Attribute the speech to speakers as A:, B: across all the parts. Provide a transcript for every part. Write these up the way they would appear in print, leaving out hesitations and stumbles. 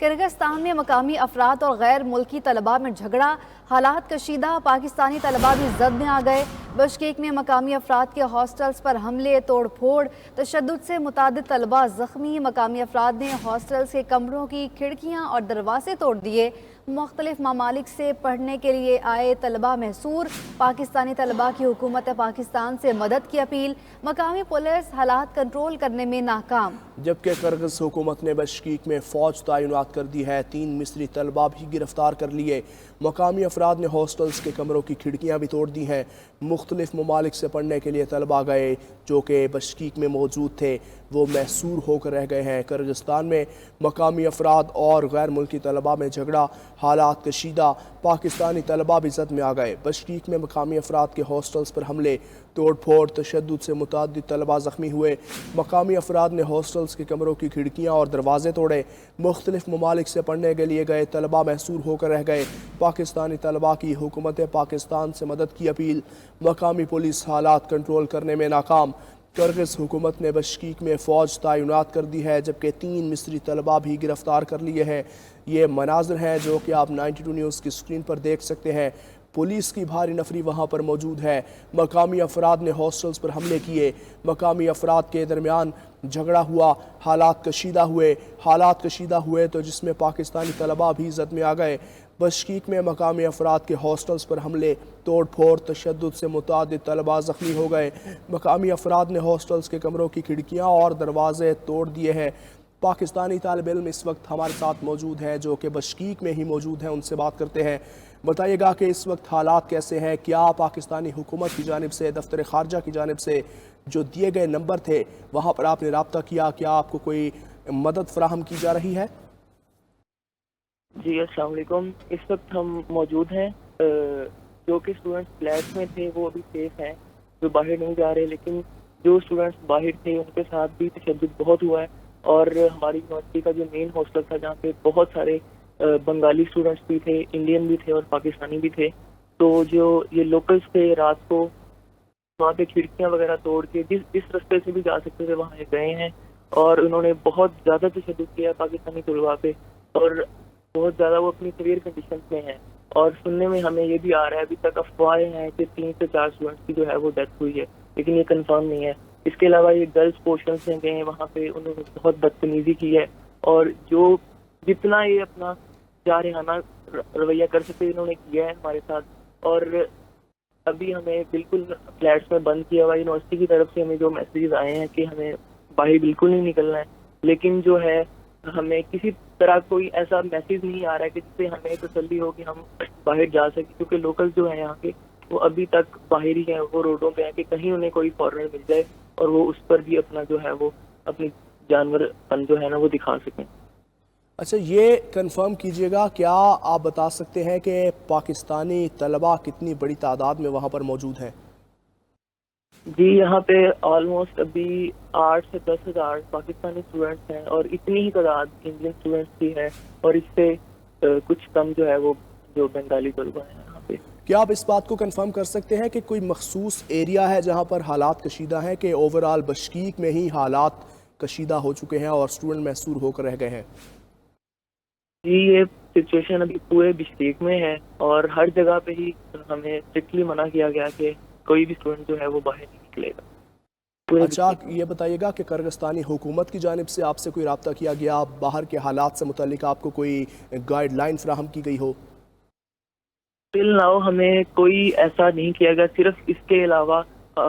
A: کرغزستان میں مقامی افراد اور غیر ملکی طلباء میں جھگڑا، حالات کشیدہ، پاکستانی طلباء بھی زد میں آ گئے۔ بشکیک میں مقامی افراد کے ہاسٹلز پر حملے، توڑ پھوڑ، تشدد سے متعدد طلباء زخمی۔ مقامی افراد نے ہاسٹلز کے کمروں کی کھڑکیاں اور دروازے توڑ دیے۔ مختلف ممالک سے پڑھنے کے لیے آئے طلباء محصور۔ پاکستانی طلباء کی حکومت پاکستان سے مدد کی اپیل۔ مقامی پولیس حالات کنٹرول کرنے میں ناکام۔
B: جبکہ کرغز حکومت نے بشکیک میں فوج تعینات کر دی ہے۔ 3 مصری طلباء بھی گرفتار کر لیے۔ مقامی افراد نے ہاسٹلز کے کمروں کی کھڑکیاں بھی توڑ دی ہیں۔ مختلف ممالک سے پڑھنے کے لیے طلباء گئے جو کہ بشکیک میں موجود تھے، وہ محصور ہو کر رہ گئے ہیں۔ کرغزستان میں مقامی افراد اور غیر ملکی طلباء میں جھگڑا، حالات کشیدہ، پاکستانی طلباء بھی زد میں آ گئے۔ بشکیک میں مقامی افراد کے ہاسٹلز پر حملے، توڑ پھوڑ، تشدد سے متعدد طلباء زخمی ہوئے۔ مقامی افراد نے ہاسٹلز کے کمروں کی کھڑکیاں اور دروازے توڑے۔ مختلف ممالک سے پڑھنے کے لیے گئے طلباء محصور ہو کر رہ گئے۔ پاکستانی طلباء کی حکومت پاکستان سے مدد کی اپیل۔ مقامی پولیس حالات کنٹرول کرنے میں ناکام۔ کرغز حکومت نے بشکیک میں فوج تعینات کر دی ہے، جبکہ 3 مصری طلباء بھی گرفتار کر لیے ہیں۔ یہ مناظر ہیں جو کہ آپ 92 نیوز کی سکرین پر دیکھ سکتے ہیں۔ پولیس کی بھاری نفری وہاں پر موجود ہے۔ مقامی افراد نے ہاسٹلز پر حملے کیے۔ مقامی افراد کے درمیان جھگڑا ہوا، حالات کشیدہ ہوئے تو جس میں پاکستانی طلباء بھی زد میں آ گئے۔ بشکیک میں مقامی افراد کے ہاسٹلز پر حملے، توڑ پھوڑ، تشدد سے متعدد طلباء زخمی ہو گئے۔ مقامی افراد نے ہاسٹلز کے کمروں کی کھڑکیاں اور دروازے توڑ دیے ہیں۔ پاکستانی طالب علم اس وقت ہمارے ساتھ موجود ہیں جو کہ بشکیک میں ہی موجود ہیں، ان سے بات کرتے ہیں۔ بتائیے گا کہ اس وقت حالات کیسے ہیں؟ کیا پاکستانی حکومت کی جانب سے، دفتر خارجہ کی جانب سے جو دیے گئے نمبر تھے وہاں پر آپ نے رابطہ کیا؟ کیا آپ کو کوئی مدد فراہم کی جا رہی ہے؟
C: جی السلام علیکم۔ اس وقت ہم موجود ہیں، جو کہ اسٹوڈنٹس فلیٹ میں تھے وہ ابھی سیف ہیں، جو باہر نہیں جا رہے، لیکن جو اسٹوڈنٹس باہر تھے ان کے ساتھ بھی تشدد بہت ہوا ہے۔ اور ہماری یونیورسٹی کا جو مین ہاسٹل تھا جہاں پہ بہت سارے بنگالی اسٹوڈنٹس بھی تھے، انڈین بھی تھے اور پاکستانی بھی تھے، تو جو یہ لوکلس تھے رات کو وہاں پہ کھڑکیاں وغیرہ توڑ کے جس رستے سے بھی جا سکتے تھے وہاں گئے ہیں، اور انہوں نے بہت زیادہ تشدد کیا پاکستانی طلباء پہ، اور بہت زیادہ وہ اپنی سیویئر کنڈیشنز میں ہیں۔ اور سننے میں ہمیں یہ بھی آ رہا ہے ابھی تک افواہیں ہیں کہ 3 سے 4 اسٹوڈنٹس کی جو ہے وہ ڈیتھ ہوئی ہے، لیکن یہ کنفرم نہیں ہے۔ اس کے علاوہ یہ گرلس پورشنس میں گئے ہیں، وہاں پہ انہوں نے بہت بدتمیزی کی ہے، اور جو جتنا یہ اپنا جارحانہ رویہ کر سکتے انہوں نے کیا ہے ہمارے ساتھ۔ اور ابھی ہمیں بالکل فلیٹس میں بند کیا ہوا ہے۔ یونیورسٹی کی طرف سے ہمیں جو میسیجز آئے ہیں کہ ہمیں باہر بالکل نہیں نکلنا ہے، لیکن جو ہے ہمیں کسی طرح کوئی ایسا میسیج نہیں آ رہا ہے کہ جس سے ہمیں تسلی ہو کہ ہم باہر جا سکیں، کیونکہ لوکل جو ہیں یہاں کے وہ ابھی تک باہر ہی ہیں، وہ روڈوں پہ ہیں کہ کہیں انہیں کوئی فارنر مل جائے اور وہ اس پر بھی اپنا جو ہے وہ اپنی جانور پن جو ہے نا وہ دکھا سکیں۔
B: اچھا، یہ کنفرم کیجئے گا، کیا آپ بتا سکتے ہیں کہ پاکستانی طلباء کتنی بڑی تعداد میں وہاں پر موجود ہیں؟
C: جی یہاں پہ آلموسٹ ابھی 8 سے 10 ہزار پاکستانی اسٹوڈنٹس ہیں، اور اتنی ہی تعداد انڈین اسٹوڈنٹس کی ہے، اور اس سے کچھ کم جو ہے وہ جو بنگالی طلباء ہیں یہاں پہ۔
B: کیا آپ اس بات کو کنفرم کر سکتے ہیں کہ کوئی مخصوص ایریا ہے جہاں پر حالات کشیدہ ہیں، کہ اوورال بشکیک میں ہی حالات کشیدہ ہو چکے ہیں اور اسٹوڈنٹ محصور ہو کر رہ گئے ہیں؟
C: جی یہ سچویشن ابھی پورے بشکیک میں ہے، اور ہر جگہ پہ ہی ہمیں اسٹرکٹلی منع کیا گیا کہ کوئی بھی اسٹوڈنٹ جو ہے وہ باہر نہیں نکلے گا۔
B: اچھا، یہ بتائیے گا کہ کرغزستانی حکومت کی جانب سے آپ سے کوئی رابطہ کیا گیا؟ باہر کے حالات سے متعلق آپ کو کوئی گائیڈ لائن فراہم کی گئی ہو؟
C: فی الحال ہمیں کوئی ایسا نہیں کیا گیا، صرف اس کے علاوہ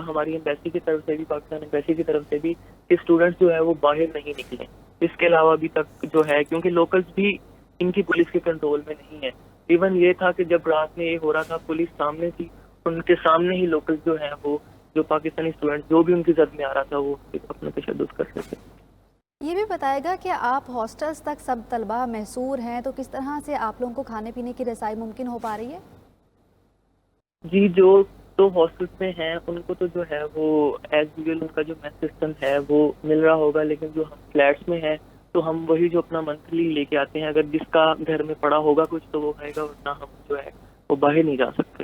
C: ہماری ایمبیسی کی طرف سے بھی، پاکستان ایمبیسی کی طرف سے بھی، کہ اسٹوڈنٹس جو ہے وہ باہر نہیں نکلیں۔ اس کے علاوہ ابھی تک جو ہے، کیونکہ لوکلس بھی ان کی پولیس کے کنٹرول میں نہیں ہے۔ ایون یہ تھا کہ جب رات میں یہ ہو رہا تھا پولیس سامنے تھی، ان کے سامنے ہی لوکلس جو ہیں وہ جو پاکستانی اسٹوڈنٹ جو بھی ان کی زد میں آ رہا تھا وہ اپنا تشدد کر سکتے۔
A: یہ بھی بتائے گا کہ آپ ہاسٹلز تک سب طلباء محصور ہیں، تو کس طرح سے آپ لوگوں کو کھانے پینے کی رسائی ممکن ہو پا رہی ہے؟
C: جی جو تو ہاسٹلس میں ہیں ان کو تو جو ہے وہ ایز یوزل ان کا جو میس سسٹم ہے وہ مل رہا ہوگا، لیکن جو ہم فلیٹس میں ہیں تو ہم وہی جو اپنا منتھلی لے کے آتے ہیں، اگر جس کا گھر میں پڑا ہوگا کچھ تو وہ کھائے گا، ورنہ ہم جو ہے وہ باہر نہیں جا سکتے۔